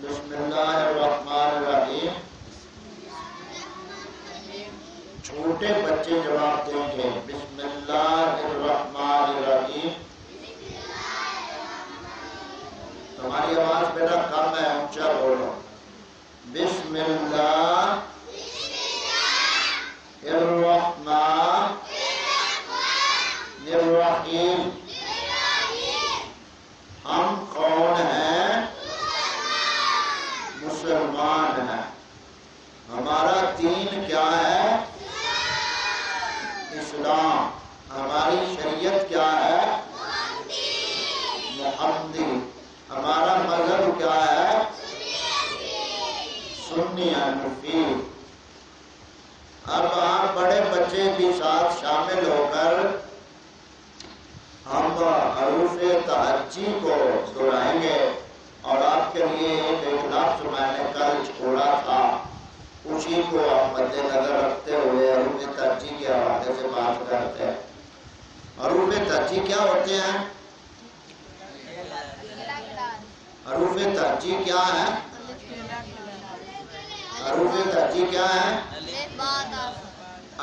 بسم اللہ الرحمن الرحیم. چھوٹے بچے جواب دیں گے بسم اللہ الرحمن الرحیم. تمہاری آواز بیٹا کم ہے، اونچا بولو. بسم اللہ الرحمن الرحیم. ہم کون ہیں؟ مسلمان ہیں. ہمارا دین کیا ہے؟ اسلام. ہماری شریعت کیا ہے؟ محمدی. ہمارا مذہب کیا ہے؟ سنی حنفی. اب آپ بڑے بچے بھی ساتھ شامل ہو کر ہم حروف تہجی کو دہرائیں گے. اور آپ کے لیے ایک لفظ میں نے کل چھوڑا تھا، اسی کو آپ مد نظر رکھتے ہوئے حروف تہجی کے حوالے سے بات کرتے ہیں. حروف تہجی کیا ہوتے ہیں؟ حروف تہجی کیا ہے؟ حروف تہجی کیا ہے؟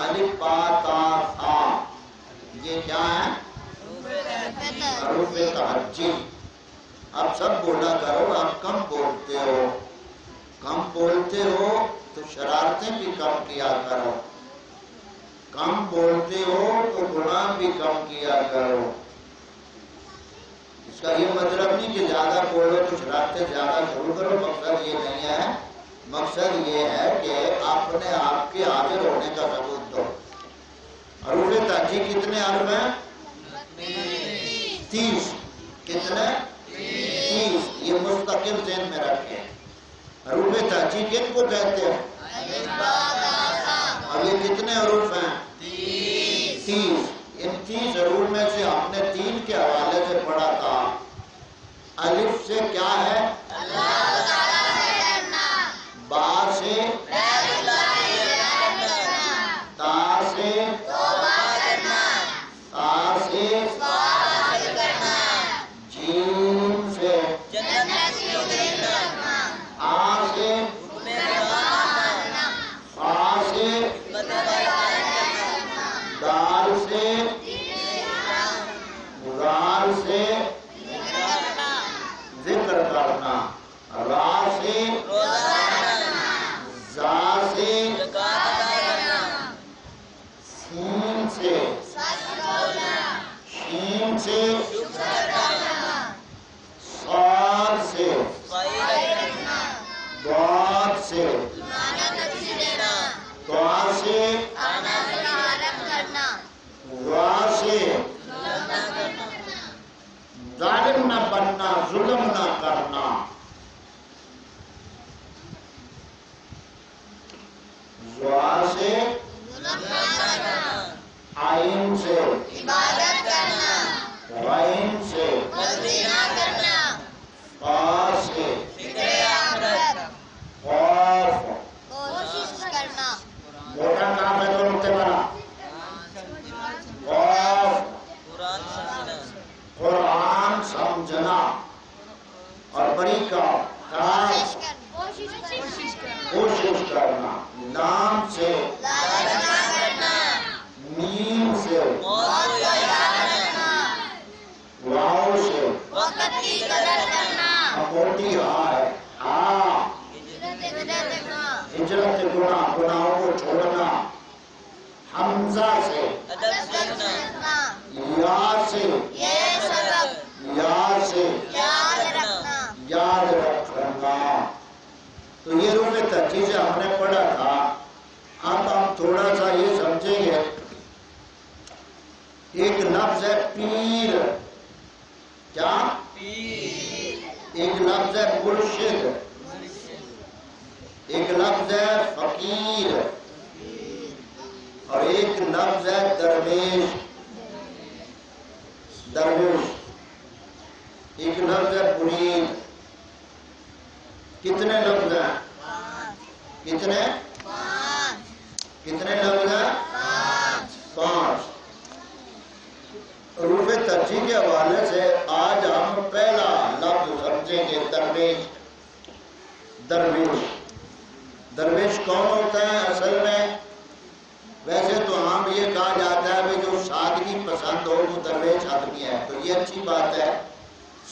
الف با تا ثا. یہ کیا ہے؟ حروف تہجی. اب سب بولا کرو، آپ کم بولتے ہو. کم بولتے ہو تو شرارتیں بھی کم کیا کرو. کم بولتے ہو تو گناہ بھی کم کیا کرو. اس کا یہ مطلب نہیں کہ زیادہ بولو تو شرارتیں زیادہ ضرور کرو. مقصد یہ نہیں ہے. مقصد یہ ہے کہ اپنے آپ کے حاضر ہونے کا ثبوت دو. حروف تہجی کتنے حرف ہیں؟ 30. کتنے؟ 30. یہ مستقل ذہن میں رکھیں. حروف تہجی کن کو کہتے ہیں؟ اور یہ کتنے حروف ہیں؟ 30. ان 30 حروف میں سے ہم نے 3 کے حوالے سے پڑھا تھا. الف سے کیا ہے؟ با سے تا سے تا سے جیم سے آ سے خا سے دال سے غال سے ذکر کرنا. را سے زا سے سین سے شین سے صاد سے ضاد سے طا سے وا سے ظالم نہ بننا، ظلم نہ کرنا. زوا سے عین سے عبادت کرنا. غین سے کرنا. قا سے خوف کوشش کرنا. موٹا کام ہے تو رکتے بنا. خوف قرآن سمجھنا. اور بڑی کا کوشش کرنا. نام سے میم سے واؤ سے موٹی ہاں ہے ہجرت گناہ، گناہوں کو چھوڑنا. حمزہ سے یا سے یا سے یاد رکھنا. تو یہ حروف تہجی سے ہم نے پڑھا تھا. اب ہم تھوڑا سا یہ سمجھیں گے. ایک لفظ ہے پیر. کیا؟ ایک لفظ ہے مرشد. ایک لفظ ہے فقیر. اور ایک لفظ ہے درویش. درویش. ایک لفظ ہے مرید. کتنے لفظ ہیں؟ کتنے؟ کتنے لفظ ہیں؟ 5. حروف تہجی کے حوالے سے آج ہم پہلا لفظ سمجھیں گے درویش. درویش، درویش کون ہوتا ہے اصل میں؟ ویسے تو عام یہ کہا جاتا ہے کہ جو سادگی پسند ہو وہ درویش آدمی ہے، تو یہ اچھی بات ہے،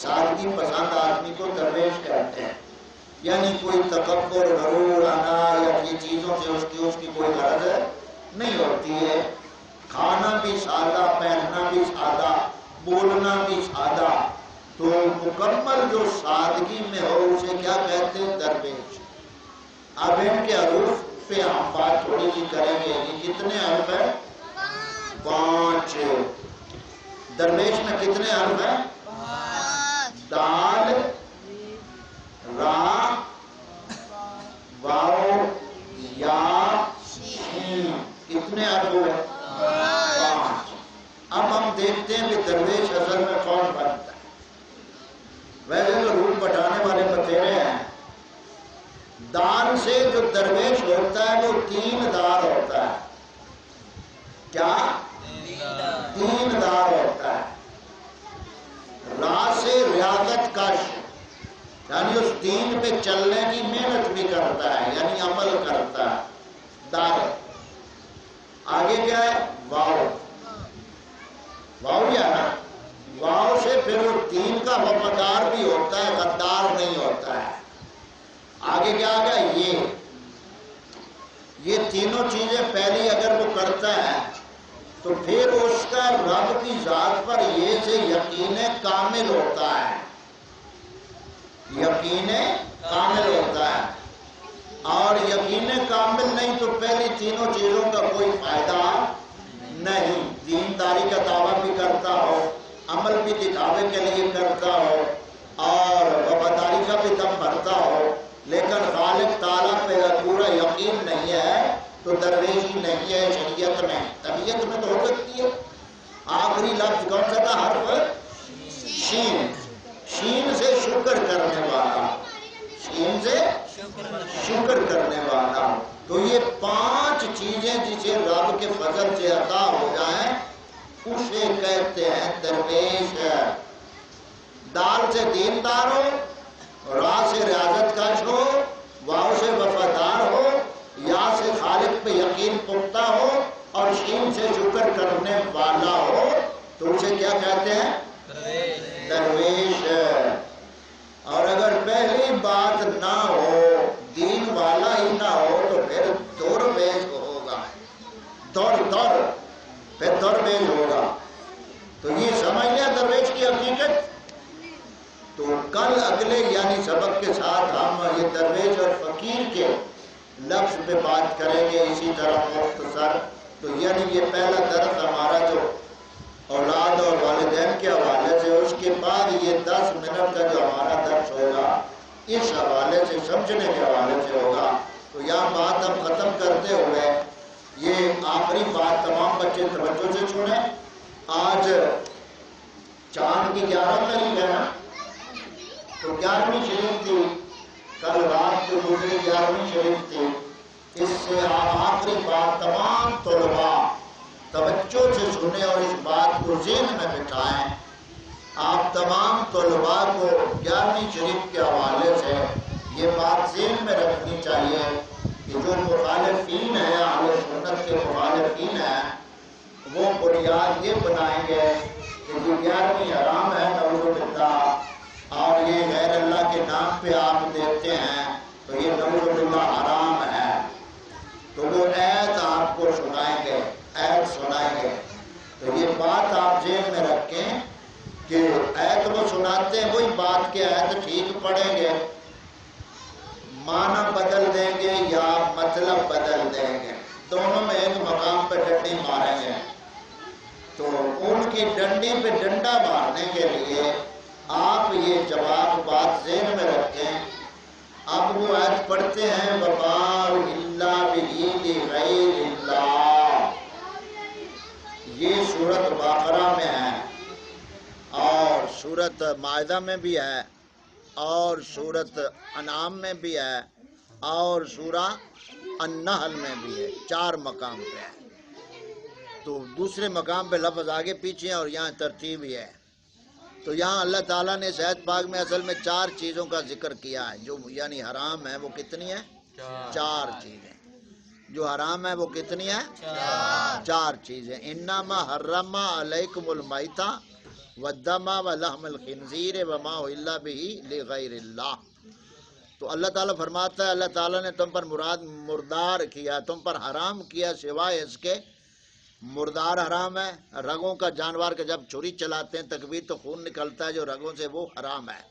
سادگی پسند آدمی کو درویش کہتے ہیں، یعنی کوئی تکبر غرور آنا یا یہ چیزوں سے اس کی کوئی غرض نہیں ہوتی ہے، کھانا بھی سادہ، پہننا بھی سادہ، بولنا بھی سادہ، تو مکمل جو سادگی میں ہو اسے کیا کہتے ہیں؟ درویش۔ اب ان کے حروف پہ ہم بات تھوڑی سی کریں گے، یہ کتنے حرف ہیں؟ 5۔ درویش میں کتنے حرف ہیں؟ 5۔ دال، را، واو، یا، شین، کتنے حرف ہوئے؟ 5۔ اب ہم دیکھتے ہیں کہ درویش اصل میں کون بنتا ہے۔ ویسے تو روح بٹانے والے بتیرے ہیں، دال سے جو درویش ہوتا ہے وہ 3 دار ہوتا ہے۔ کیا؟ 3 دار ہوتا ہے۔ را سے ریاضت کش، یعنی اس دین پہ چلنے کی محنت بھی کرتا ہے، یعنی عمل کرتا ہے، دار۔ آگے کیا ہے؟ واو، واو یا نا، واو سے پھر وہ دین کا وفادار بھی ہوتا ہے، غدار نہیں ہوتا ہے۔ آگے کیا آگا؟ یہ تینوں چیزیں پہلی اگر وہ کرتا ہے تو پھر اس کا رب کی ذات پر یہ سے یقین کامل ہوتا ہے، یقین کامل ہوتا ہے، اور یقین کامل نہیں تو پہلی تینوں چیزوں کا کوئی فائدہ نہیں۔ دینداری کا دعویٰ بھی کرتا ہو، عمل بھی دکھاوے کے لیے کرتا ہو، اور وفاداری کا بھی دم بھرتا ہو، لیکن خالق تعالیٰ پہ پورا یقین نہیں ہے تو درویشی نہیں ہے شریعت میں۔ طبیعت میں تو ہو سکتی ہے۔ آخری لفظ کون سا تھا؟ حرف شین، شین سے شکر کرنے والا، شین سے شکر کرنے والا۔ تو یہ 5 چیزیں جسے رب کے فضل سے عطا ہو جائیں اسے کہتے ہیں درویش۔ دال سے دیندار ہو، را سے ریاضت کش ہو، واو سے وفادار ہو، یا سے خالق پہ یقین پختہ ہو، اور شین سے شکر کرنے والا ہو، تو اسے کیا کہتے ہیں؟ درویش۔ اور اگر پہلی بات نہ ہو، دین والا ہی نہ ہو، تو پھر درویش ہوگا، پھر درویش ہوگا۔ تو یہ سمجھ لیا درویش کی حقیقت۔ تو کل اگلے یعنی سبق کے ساتھ ہم یہ درویش اور فقیر کے لفظ پہ بات کریں گے اسی طرح مختصر۔ تو یعنی یہ پہلا درس ہمارا جو اولاد اور والدین کے حوالے سے، اس کے بعد یہ 10 منٹ کا جو ہمارا درس ہوگا اس حوالے سے، سمجھنے کے حوالے سے ہوگا۔ تو یہاں بات ہم ختم کرتے ہوئے یہ آخری بات تمام بچے توجہ سے سنیں۔ آج چاند کی 11 تاریخ ہے نا، تو 11ویں شریف تھی، کل رات کو دوسری 11ویں شریف تھی۔ اس سے آپ آخری بات تمام طلباء توجہ سے سنیں اور اس بات کو ذہن میں بٹھائیں۔ آپ تمام طلباء کو 11ویں شریف کے حوالے سے یہ بات ذہن میں رکھنی چاہیے کہ جو مخالفین ہیں، اہل سنت کے مخالفین ہیں، وہ بنیاد یہ بنائیں گے کہ جو 11ویں حرام ہے نعوذ باللہ، اور یہ غیر اللہ کے نام پہ آپ دیتے ہیں تو یہ نعوذ باللہ حرام ہے۔ تو وہ آیت آپ کو سنائیں گے، آیت سنائیں گے۔ تو یہ بات آپ ذہن میں رکھیں کہ آیت وہ سناتے ہیں، وہی بات کے آیت ٹھیک پڑھیں گے، معنی بدل دیں گے یا مطلب بدل دیں گے، دونوں میں ایک مقام پہ ڈنڈی ماریں گے۔ تو ان کی ڈنڈی پہ ڈنڈا مارنے کے لیے آپ یہ جواب بات ذہن میں رکھیں۔ اب وہ آیت پڑھتے ہیں وَمَا إِلَّا بِإِذْنِ غَيْرِ اللَّهِ، یہ سورۃ بقرہ میں ہے اور سورۃ مائدہ میں بھی ہے اور سورۃ انعام میں بھی ہے اور سورہ النحل میں بھی ہے، 4 مقام پہ ہے۔ تو دوسرے مقام پہ لفظ آگے پیچھے اور یہاں ترتیب ہی ہے۔ تو یہاں اللہ تعالیٰ نے آیت پاک میں اصل میں 4 چیزوں کا ذکر کیا ہے جو یعنی حرام ہے. وہ کتنی ہیں؟ 4 چیزیں. جو حرام ہے وہ کتنی ہیں؟ 4 چیزیں. انما حرم علیکم المیتہ والدم ولحم الخنزیر وما اہل بہ لغیر اللہ. تو اللہ تعالیٰ فرماتا ہے اللہ تعالیٰ نے تم پر مردار کیا، تم پر حرام کیا سوائے اس کے. مردار حرام ہے، رگوں کا جانور کا جب چھری چلاتے ہیں تکبیر تو خون نکلتا ہے جو رگوں سے، وہ حرام ہے.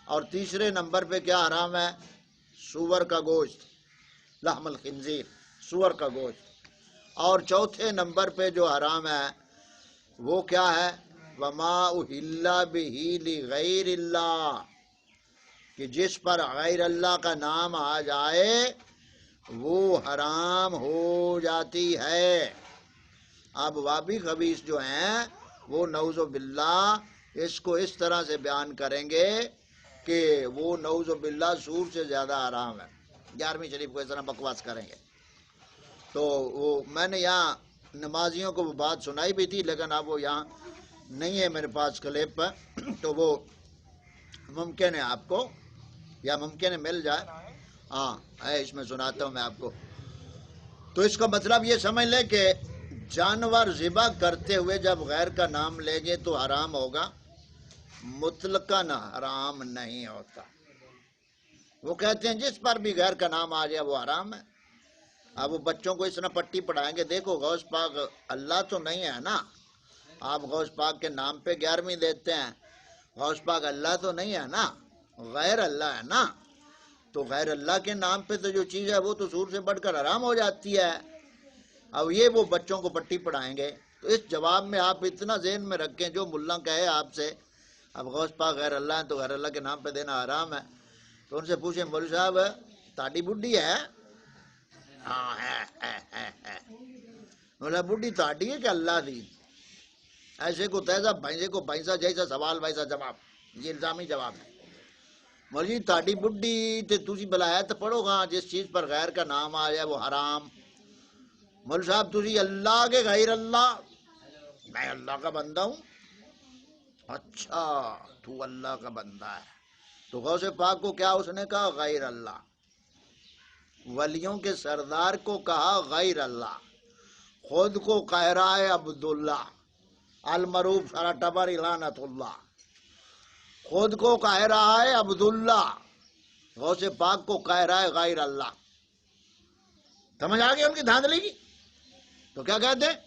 اور تیسرے نمبر پہ کیا حرام ہے؟ سور کا گوشت، لحم الخنزیر، سور کا گوشت. اور چوتھے نمبر پہ جو حرام ہے وہ کیا ہے؟ وما اہل بہ لغیر اللہ، کہ جس پر غیر اللہ کا نام آ جائے وہ حرام ہو جاتی ہے. اب وابی خبیث جو ہیں وہ نعوذ باللہ اس کو اس طرح سے بیان کریں گے کہ وہ نعوذ باللہ سور سے زیادہ حرام ہے. 11ویں شریف کو اس طرح بکواس کریں گے. تو وہ میں نے یہاں نمازیوں کو وہ بات سنائی بھی تھی لیکن اب وہ یہاں نہیں ہے میرے پاس کلپ، تو وہ ممکن ہے آپ کو، یا ممکن ہے مل جائے. ہاں ہے، اس میں سناتا ہوں میں آپ کو. تو اس کا مطلب یہ سمجھ لیں کہ جانور ذبح کرتے ہوئے جب غیر کا نام لیں گے تو حرام ہوگا، مطلقاً حرام نہیں ہوتا. وہ کہتے ہیں جس پر بھی غیر کا نام آ جائے وہ حرام ہے. اب وہ بچوں کو اس طرح پٹی پڑھائیں گے، دیکھو غوث پاک اللہ تو نہیں ہے نا، آپ غوث پاک کے نام پہ 11ویں دیتے ہیں. غوث پاک اللہ تو نہیں ہے نا، غیر اللہ ہے نا. تو غیر اللہ کے نام پہ تو جو چیز ہے وہ تو سور سے بڑھ کر حرام ہو جاتی ہے. اب یہ وہ بچوں کو پٹی پڑھائیں گے. تو اس جواب میں آپ اتنا ذہن میں رکھیں، جو ملا کہے آپ سے اب غوث پاک غیر اللہ ہے تو غیر اللہ کے نام پہ دینا حرام ہے، تو ان سے پوچھیں مولوی صاحب تاڑی بڈھی ہے؟ ہاں ہے. بولا بڈھی تاڑی ہے کہ اللہ دی؟ ایسے کو تیزا بھینسے کو بھینسا جیسا سوال ویسا جواب، یہ الزامی جواب ہے. مولوی تاڑی بڈھی تے تسی بلایا تو پڑھو گا جس چیز پر غیر کا نام آ جائے وہ حرام. مول صاحب تسی اللہ کے غیر اللہ؟ میں اللہ کا بندہ ہوں. اچھا تو اللہ کا بندہ ہے. تو غوث پاک کو کیا اس نے کہا؟ غیر اللہ. ولیوں کے سردار کو کہا غیر اللہ. خود کو کہہ رہا ہے عبداللہ المعروف سارا ٹبر لعنت اللہ. خود کو کہہ رہا ہے عبداللہ، غوث پاک کو کہہ رہا ہے غیر اللہ. سمجھ آ گئی ان کی دھاندلی کی؟ تو کیا کہتے ہیں؟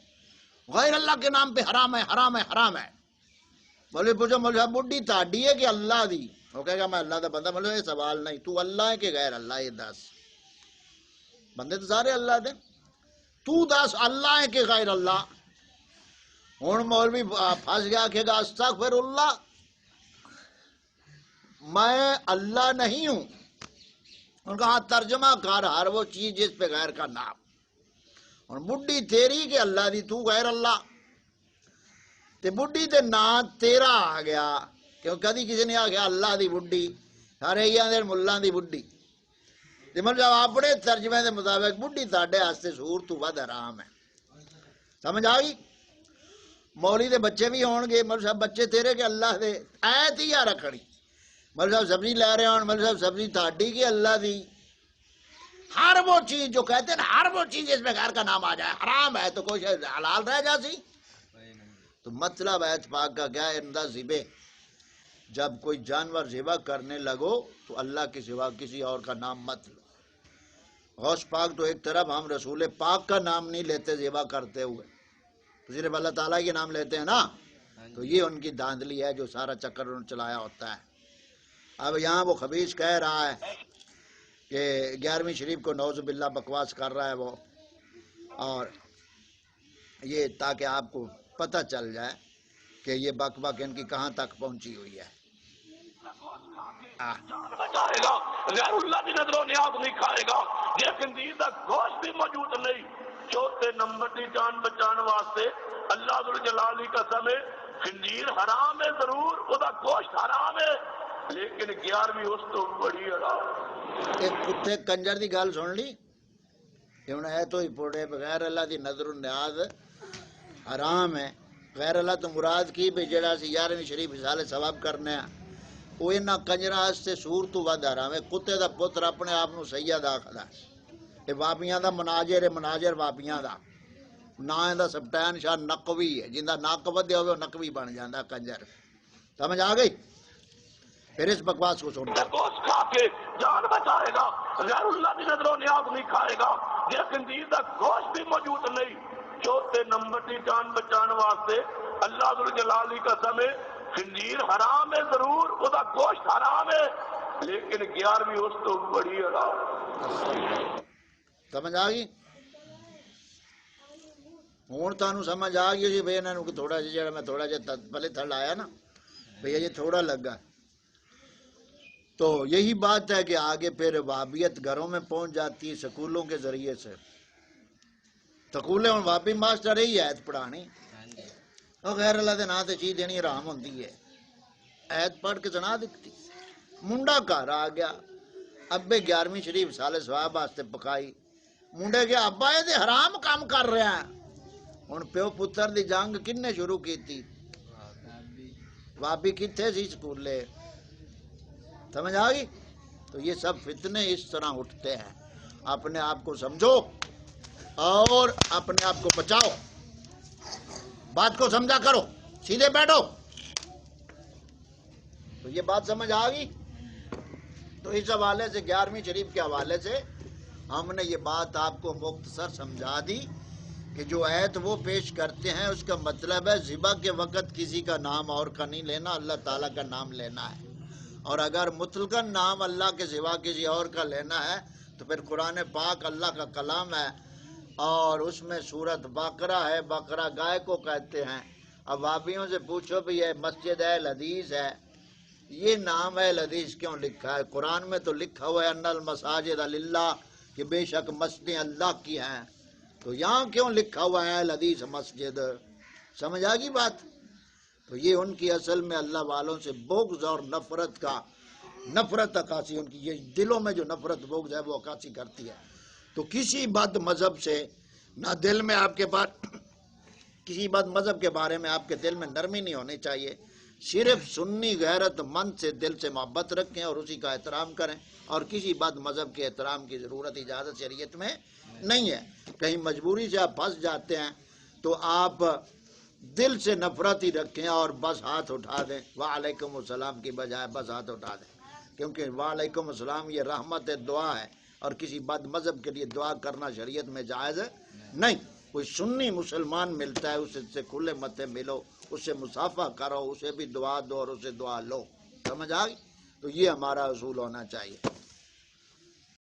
غیر اللہ کے نام پہ حرام ہے، حرام ہے، حرام ہے. بولے پوچھو مولوی صاحب بڈھی تاڑی ہے کہ اللہ دی؟ وہ کہے گا میں اللہ دا بندہ. بولے یہ سوال نہیں، تو اللہ ہے کہ غیر اللہ؟ یہ دس بندے تو سارے اللہ دے، تو دس اللہ ہے کہ غیر اللہ؟ ہوں مولوی پھنس گیا کہ گا استغفر اللہ، میں اللہ نہیں ہوں. ان کا ترجمہ کر ہر وہ چیز جس پہ غیر کا نام. اور بڈھی تیری کہ اللہ دی؟ تو غیر اللہ تے بڈھی تے نا تیرا آ گیا، کیوں کدی کسی نے آ گیا اللہ دی بڈھی؟ سارے یہ آدھے ملا دی بڈھی. مطلب اپنے ترجمے دے مطابق بڈھی تاڈے واسطے سور تو ود حرام ہے. سمجھ آ گئی؟ مولی دے بچے بھی ہون گے، مطلب صاحب بچے تیرے کے اللہ دے ایت ہی آ رکھنی. مطلب صاحب سبزی لے رہے ہوں، مطلب صاحب سبزی تاڈی کی اللہ دی؟ ہر وہ چیز جو کہتے ہیں نا، ہر وہ چیز جس میں غیر کا نام آ جائے حرام ہے، تو کوئی حلال رہ جاتی؟ تو مطلب ایت پاک کا کیا ہے؟ اندہ ذبح، جب کوئی جانور ذبح کرنے لگو تو اللہ کے سوا کسی اور کا نام مت لو. غوث پاک تو ایک طرف، ہم رسول پاک کا نام نہیں لیتے ذبح کرتے ہوئے، تو صرف اللہ تعالیٰ کے نام لیتے ہیں نا. تو یہ ان کی دھاندلی ہے جو سارا چکر انہوں نے چلایا ہوتا ہے. اب یہاں وہ خبیث کہہ رہا ہے کہ 11ویں شریف کو نعوذ باللہ بکواس کر رہا ہے وہ، اور یہ تاکہ آپ کو پتہ چل جائے کہ یہ بک بک ان کی کہاں تک پہنچی ہوئی ہے. غیر اللہ کی نظر و نیاز نہیں کھائے گا، یہ خنزیر کا گوشت بھی موجود نہیں. چوتھے نمبر کی جان بچان واسطے اللہ ذوالجلال کی قسم ہے خنزیر حرام ہے، ضرور وہ گوشت حرام ہے، لیکن 11ویں اس تو بڑی حرام. ایک کتے کنجر دی گل سن لی، ہن ہے تو ہی پڑے بغیر اللہ دی نظر و نیاز حرام ہے. غیر اللہ تو مراد کی بھی جڑا سی 11ویں شریف حصال ثواب کرنے ہیں وہ انہاں کنجراں واسطے سور تو ود حرام ہے. کتے دا پتر اپنے آپ نو سید آکھدا ہے. واپیاں دا مناجر ہے, مناجر واپیاں دا نا دا سبٹین شاہ نقوی ہے. جندا نق ودیا ہوئے نقوی بن جاندا کنجر. سمجھ آ گئی؟ پھر اس بکواس کو سن کر گوشت کھا کے جان بچائے گا, غیر اللہ کی نظر و نیاز نہیں کھائے گا, یہ خنزیر دا گوشت بھی موجود نہیں. چوتھے نمبر کی جان بچان واسطے اللہ ذوالجلال کی قسم ہے خنزیر حرام ہے ضرور, وہ دا گوشت حرام ہے, لیکن 11ویں اس تو بڑی حرام. سمجھ آ گئی؟ ہوں تمہیں سمجھ آ گئی جی بھائی انہوں کو تھوڑا جہا میں تھوڑا جہا پہلے تھل آیا نا بھیا یہ تھوڑا لگا. تو یہی بات ہے کہ آگے پھر وہابیت گھروں میں پہنچ جاتی ہے سکولوں کے ذریعے سے. سکولیں ہوں وہابی ماسٹر ہی ایت پڑھانی اور غیر اللہ دے نام تے چیز دینی حرام ہوندی ہے. ایت پڑھ کے سنا دکھتی. منڈا گھر آ گیا, ابے 11ویں شریف سال ثواب واسطے پکائی. منڈے گیا ابا یہ تے حرام کام کر رہا ہے. ہن پیو پتر دی جنگ کن نے شروع کی تھی؟ وہابی کتنے سی سکولے. سمجھ آ گئی؟ تو یہ سب فتنے اس طرح اٹھتے ہیں. اپنے آپ کو سمجھو اور اپنے آپ کو بچاؤ, بات کو سمجھا کرو, سیدھے بیٹھو. تو یہ بات سمجھ آ گئی؟ تو اس حوالے سے 11ویں شریف کے حوالے سے ہم نے یہ بات آپ کو مختصر سمجھا دی کہ جو ایت وہ پیش کرتے ہیں اس کا مطلب ہے ذبح کے وقت کسی کا نام اور کا نہیں لینا, اللہ تعالیٰ کا نام لینا ہے. اور اگر مطلقاً نام اللہ کے سوا کسی اور کا لینا ہے تو پھر قرآن پاک اللہ کا کلام ہے اور اس میں سورت بقرہ ہے. بقرہ گائے کو کہتے ہیں. اب وہابیوں سے پوچھو بھی یہ مسجد اہل حدیث ہے, یہ نام اہل حدیث کیوں لکھا ہے؟ قرآن میں تو لکھا ہوا ہے ان المساجد للہ, کہ بے شک مسجدیں اللہ کی ہیں. تو یہاں کیوں لکھا ہوا ہے اہل حدیث مسجد؟ سمجھ آ گئی بات؟ تو یہ ان کی اصل میں اللہ والوں سے بغض اور نفرت عکاسی, ان کی یہ دلوں میں جو نفرت بغض ہے وہ عکاسی کرتی ہے. تو کسی بد مذہب سے نہ دل میں آپ کے پاس کسی بد مذہب کے بارے میں آپ کے دل میں نرمی نہیں ہونی چاہیے. صرف سنی غیرت مند سے دل سے محبت رکھیں اور اسی کا احترام کریں, اور کسی بد مذہب کے احترام کی ضرورت اجازت شریعت میں نہیں ہے. کہیں مجبوری سے آپ پھنس جاتے ہیں تو آپ دل سے نفرت ہی رکھیں اور بس ہاتھ اٹھا دیں, وعلیکم السلام کی بجائے بس ہاتھ اٹھا دیں, کیونکہ وعلیکم السلام یہ رحمت دعا ہے اور کسی بد مذہب کے لیے دعا کرنا شریعت میں جائز نہیں. کوئی سنی مسلمان ملتا ہے اسے سے کھلے متے ملو, اس سے مصافحہ کرو, اسے بھی دعا دو اور اسے دعا لو. سمجھ آ گئی؟ تو یہ ہمارا اصول ہونا چاہیے.